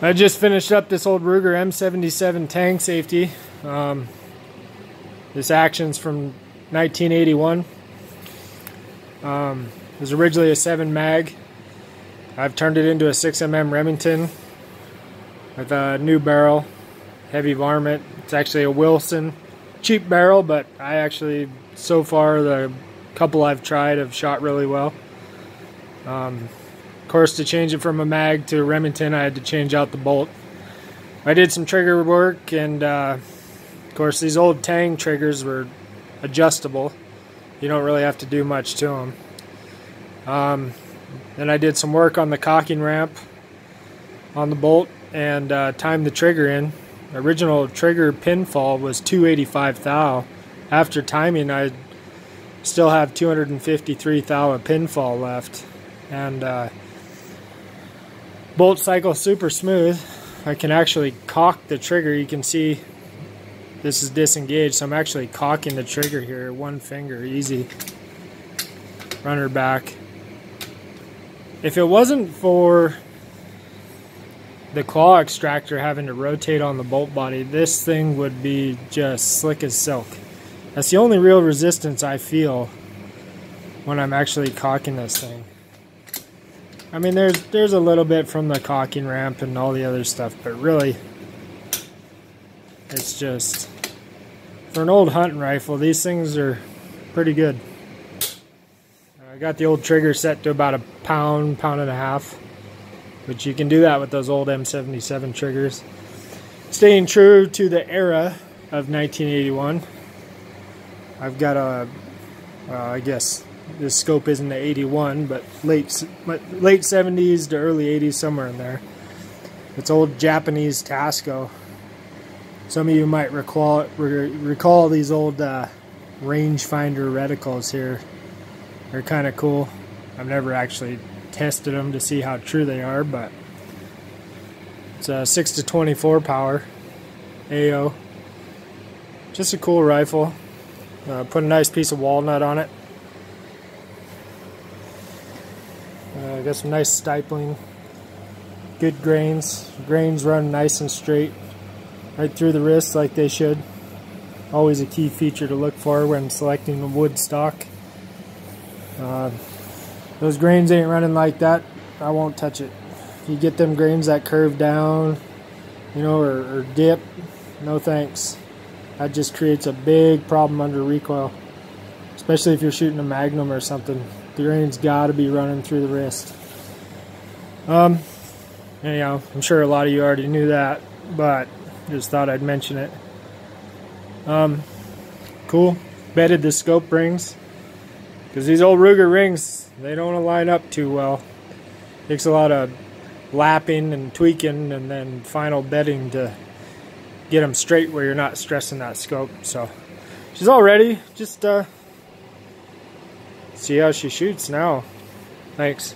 I just finished up this old Ruger M77 Tang safety. This action's from 1981. It was originally a 7 mag. I've turned it into a 6mm Remington with a new barrel, heavy varmint. It's actually a Wilson, cheap barrel, but I actually, so far, the couple I've tried have shot really well. Of course, to change it from a mag to a Remington, I had to change out the bolt. I did some trigger work, and of course, these old Tang triggers were adjustable. You don't really have to do much to them. Then I did some work on the cocking ramp on the bolt and timed the trigger in. The original trigger pinfall was 285 thou. After timing, I still have 253 thou of pinfall left. And bolt cycle super smooth. I can actually cock the trigger. You can see this is disengaged, so I'm actually cocking the trigger here, one finger, easy. Run her back. If it wasn't for the claw extractor having to rotate on the bolt body, this thing would be just slick as silk. That's the only real resistance I feel when I'm actually cocking this thing. I mean, there's a little bit from the cocking ramp and all the other stuff, but really, it's just, for an old hunting rifle, these things are pretty good. I got the old trigger set to about a pound, pound and a half, but you can do that with those old M77 triggers. Staying true to the era of 1981, I've got a, I guess this scope isn't the 81, but late 70s to early 80s, somewhere in there. It's old Japanese Tasco. Some of you might recall these old rangefinder reticles here. They're kind of cool. I've never actually tested them to see how true they are, but it's a 6 to 24 power AO. Just a cool rifle. Put a nice piece of walnut on it. Got some nice stippling. Good grains. Grains run nice and straight right through the wrist like they should. Always a key feature to look for when selecting a wood stock. Those grains ain't running like that, I won't touch it. If you get them grains that curve down, you know, or dip, no thanks. That just creates a big problem under recoil, especially if you're shooting a Magnum or something. The grain's got to be running through the wrist. Anyhow, I'm sure a lot of you already knew that, but just thought I'd mention it. Cool. Bedded the scope rings, because these old Ruger rings, they don't line up too well. Takes a lot of lapping and tweaking and then final bedding to get them straight where you're not stressing that scope. So she's all ready. Just see how she shoots now. Thanks.